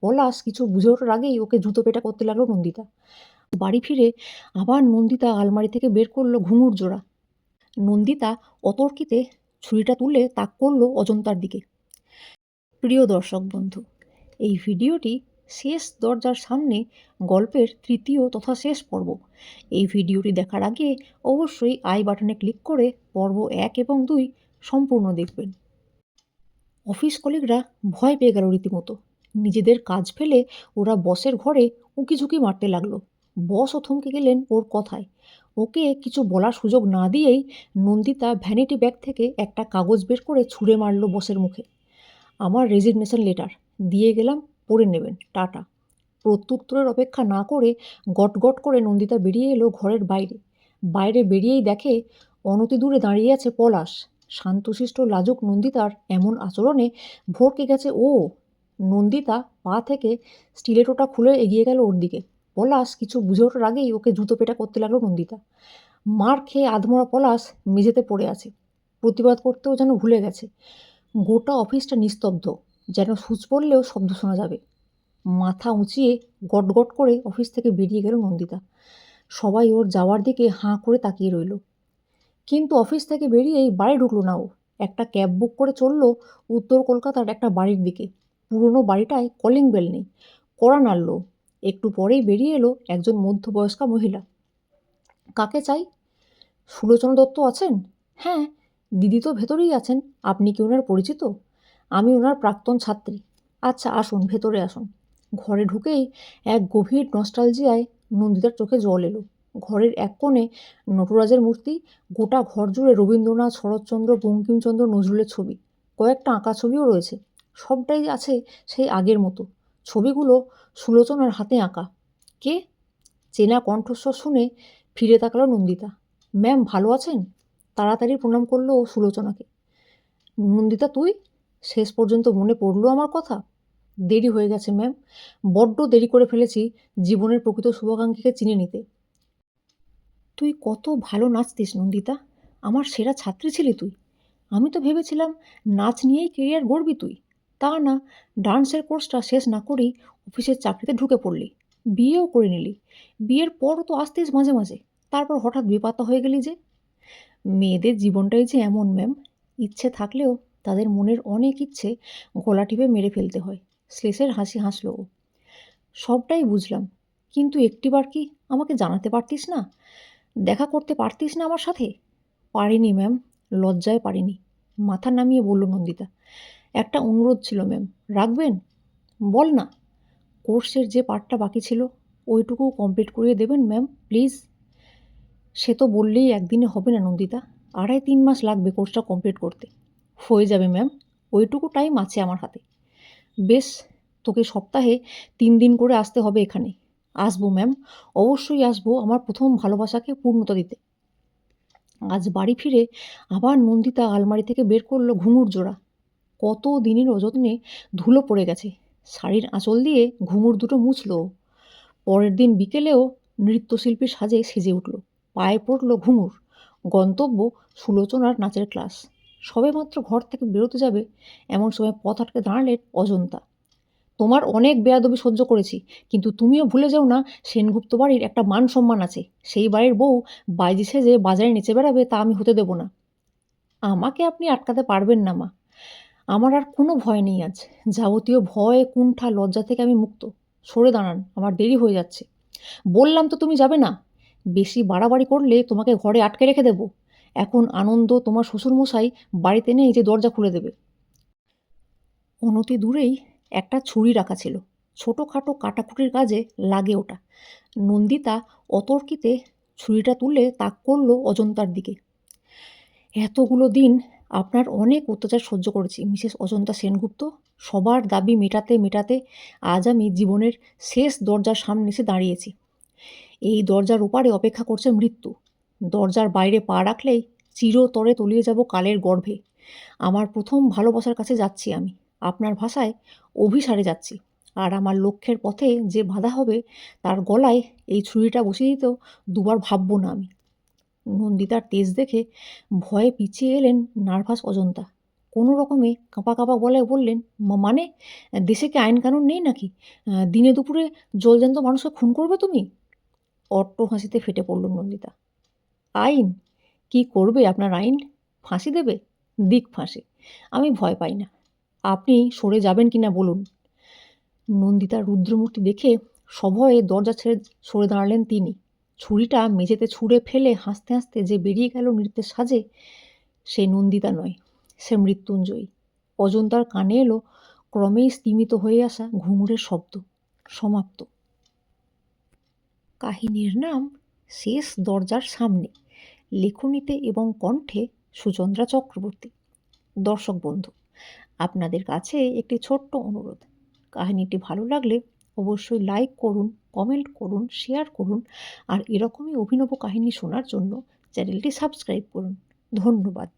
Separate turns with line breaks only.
পলাশ কিছু বুঝে ওঠার আগেই ওকে জুতো পেটা করতে লাগলো নন্দিতা। বাড়ি ফিরে আবার নন্দিতা আলমারি থেকে বের করলো ঘুঙুর জোড়া। নন্দিতা অতর্কিতে ছুরিটা তুলে তাক করলো অজন্তার দিকে। প্রিয় দর্শক বন্ধু, এই ভিডিওটি শেষ দরজার সামনে গল্পের তৃতীয় তথা শেষ পর্ব। এই ভিডিওটি দেখার আগে অবশ্যই আই বাটনে ক্লিক করে পর্ব 1 এবং 2 সম্পূর্ণ দেখবেন। অফিস কলিগরা ভয় পেয়ে গেল রীতিমতো। নিজেদের কাজ ফেলে ওরা বসের ঘরে উঁকিঝুঁকি মারতে লাগলো। বসও থমকে গেলেন ওর কথায়। ওকে কিছু বলার সুযোগ না দিয়েই নন্দিতা ভ্যানিটি ব্যাগ থেকে একটা কাগজ বের করে ছুঁড়ে মারল বসের মুখে। আমার রেজিগনেশন লেটার দিয়ে গেলাম, পড়ে নেবেন, টাটা। প্রত্যুত্তরের অপেক্ষা না করে গটগট করে নন্দিতা বেরিয়ে এলো ঘরের বাইরে। বাইরে বেরিয়েই দেখে অনতি দূরে দাঁড়িয়ে আছে পলাশ। শান্তশিষ্ট লাজুক নন্দিতার এমন আচরণে ভড়কে গেছে ও। নন্দিতা পা থেকে স্টিলেটোটা খুলে এগিয়ে গেল ওর দিকে। পলাশ কিছু বুঝে ওঠার আগেই ওকে জুতো পেটা করতে লাগলো নন্দিতা। মার খেয়ে আধমরা পলাশ মেঝেতে পড়ে আছে। প্রতিবাদ করতেও যেন ভুলে গেছে। গোটা অফিসটা নিস্তব্ধ, যেন সুচ পড়লেও শব্দ শোনা যাবে। মাথা উঁচিয়ে গটগট করে অফিস থেকে বেরিয়ে গেল নন্দিতা। সবাই ওর যাওয়ার দিকে হাঁ করে তাকিয়ে রইল। কিন্তু অফিস থেকে বেরিয়েই বাড়ি ঢুকলো না ও। একটা ক্যাব বুক করে চলল উত্তর কলকাতার একটা বাড়ির দিকে। পুরনো বাড়িটায় কলিং বেল নেই, কড়া নাড়ল। একটু পরেই বেরিয়ে এলো একজন মধ্যবয়স্কা মহিলা। কাকে চাই? সুলোচনা দত্ত আছেন? হ্যাঁ, দিদি তো ভেতরেই আছেন। আপনি কি ওনার পরিচিত? আমি ওনার প্রাক্তন ছাত্রী। আচ্ছা, আসুন, ভেতরে আসুন। ঘরে ঢুকেই এক গভীর নস্টালজিয়ায় নন্দিতার চোখে জল এলো। ঘরের এক কোণে নটরাজের মূর্তি, গোটা ঘর জুড়ে রবীন্দ্রনাথ, শরৎচন্দ্র, বঙ্কিমচন্দ্র, নজরুলের ছবি। কয়েকটা আঁকা ছবিও রয়েছে। সবটাই আছে সেই আগের মতো। ছবিগুলো সুলোচনার হাতে আঁকা। কে? চেনা কণ্ঠস্বর শুনে ফিরে তাকালো নন্দিতা। ম্যাম, ভালো আছেন? তাড়াতাড়ি প্রণাম করলো ও সুলোচনাকে। নন্দিতা, তুই? শেষ পর্যন্ত মনে পড়লো আমার কথা। দেরি হয়ে গেছে ম্যাম, বড্ড দেরি করে ফেলেছি জীবনের প্রকৃত শুভাকাঙ্ক্ষীকে চিনে নিতে। তুই কত ভালো নাচতিস নন্দিতা, আমার সেরা ছাত্রী ছিলি তুই। আমি তো ভেবেছিলাম নাচ নিয়েই কেরিয়ার গড়বি তুই। তা না, ডান্সের কোর্সটা শেষ না করেই অফিসের চাকরিতে ঢুকে পড়লি, বিয়েও করে নিলি। বিয়ের পরও তো আসতিস মাঝে মাঝে, তারপর হঠাৎ বেপাত্তা হয়ে গেলি যে। মেয়েদের জীবনটাই যে এমন ম্যাম, ইচ্ছে থাকলেও তাদের মনের অনেক ইচ্ছে গলা টিপে মেরে ফেলতে হয়। শ্লেষের হাসি হাসল ও। সবটাই বুঝলাম, কিন্তু একটিবার কি আমাকে জানাতে পারতিস না? দেখা করতে পারতিস না আমার সাথে? পারিনি ম্যাম, লজ্জায় পারিনি, মাথা নামিয়ে বলল নন্দিতা। একটা অনুরোধ ছিল ম্যাম, রাখবেন? বল না। কোর্সের যে পার্টটা বাকি ছিল ওইটুকু কমপ্লিট করিয়ে দেবেন ম্যাম, প্লিজ। সে তো বললেই একদিনে হবে না নন্দিতা, 2.5-3 মাস লাগবে কোর্সটা কমপ্লিট করতে। হয়ে যাবে ম্যাম, ওইটুকু টাইম আছে আমার হাতে। বেশ, তোকে সপ্তাহে 3 দিন করে আসতে হবে এখানে। আসবো ম্যাম, অবশ্যই আসবো আমার প্রথম ভালোবাসাকে পূর্ণতা দিতে। আজ বাড়ি ফিরে আবার নন্দিতা আলমারি থেকে বের করলো ঘুঙুর জোড়া। কত দিনের অযত্নে ধুলো পড়ে গেছে। শাড়ির আঁচল দিয়ে ঘুঙুর দুটো মুছলো। পরের দিন বিকেলেও নৃত্যশিল্পীর সাজে সেজে উঠল। পায়ে পড়ল ঘুঙুর। গন্তব্য সুলোচনার নাচের ক্লাস। সবেমাত্র ঘর থেকে বেরোতে যাবে এমন সময় পথ আটকে দাঁড়ালেন অজন্তা। তোমার অনেক বেয়াদবি সহ্য করেছি, কিন্তু তুমিও ভুলে যাও না সেনগুপ্ত বাড়ির একটা মান সম্মান আছে। সেই বাড়ির বউ বাইজি সেজে বাজারে নেচে বেড়াবে, তা আমি হতে দেব না। আমাকে আপনি আটকাতে পারবেন না মা। আমার আর কোনো ভয় নেই আজ। যাবতীয় ভয়, কুণ্ঠা, লজ্জা থেকে আমি মুক্ত। সরে দাঁড়ান, আমার দেরি হয়ে যাচ্ছে। বললাম তো তুমি যাবে না। বেশি বাড়াবাড়ি করলে তোমাকে ঘরে আটকে রেখে দেব। এখন আনন্দ তোমার শ্বশুরমশাই বাড়িতে নেই যে দরজা খুলে দেবে। অনতি দূরেই একটা ছুরি রাখা ছিল। ছোটোখাটো কাটাকুটির কাজে লাগে ওটা। নন্দিতা অতর্কিতে ছুরিটা তুলে তাক করল অজন্তার দিকে। এতগুলো দিন আপনার অনেক অত্যাচার সহ্য করেছি মিসেস অজন্তা সেনগুপ্ত। সবার দাবি মেটাতে মেটাতে আজ আমি জীবনের শেষ দরজার সামনে এসে দাঁড়িয়েছি। এই দরজার ওপারে অপেক্ষা করছে মৃত্যু। দরজার বাইরে পা রাখলেই চিরতরে তলিয়ে যাব কালের গর্ভে। আমার প্রথম ভালোবাসার কাছে যাচ্ছি আমি। আপনার ভাষায় অভিসারে যাচ্ছি। আর আমার লক্ষ্যের পথে যে বাধা হবে তার গলায় এই ছুরিটা বসিয়ে দিতেও দুবার ভাবব না আমি। নন্দিতার তেজ দেখে ভয়ে পিছিয়ে এলেন নার্ভাস অজন্তা। কোনো রকমে কাঁপা কাঁপা গলায় বললেন, মানে দেশে কি আইন কানুন নেই নাকি? দিনে দুপুরে জলজ্যান্ত মানুষকে খুন করবে তুমি?" অট্ট হাসিতে ফেটে পড়ল নন্দিতা। "আইন? কি করবে আপনার আইন? ফাঁসি দেবে? দিক ফাঁসি। আমি ভয় পাই না। আপনি সরে যাবেন কিনা বলুন।" নন্দিতার রুদ্রমূর্তি দেখে সভয়ে দরজা ছেড়ে সরে দাঁড়ালেন তিনি। ছুরিটা মেঝেতে ছুঁড়ে ফেলে হাসতে হাসতে যে বেরিয়ে গেল নৃত্যের সাজে, সে নন্দিতা নয়, সে মৃত্যুঞ্জয়ী। অজন্তার কানে এলো ক্রমেই স্তিমিত হয়ে আসা ঘুঙুরের শব্দ। সমাপ্ত। কাহিনীর নাম শেষ দরজার সামনে। লেখনীতে এবং কণ্ঠে সুচন্দ্রা চক্রবর্তী। দর্শক বন্ধু, আপনাদের কাছে একটি ছোট্ট অনুরোধ। কাহিনীটি ভালো লাগলে অবশ্যই লাইক করুন, কমেন্ট করুন, শেয়ার করুন, আর এরকমই অভিনব কাহিনী শোনার জন্য চ্যানেলটি সাবস্ক্রাইব করুন। ধন্যবাদ।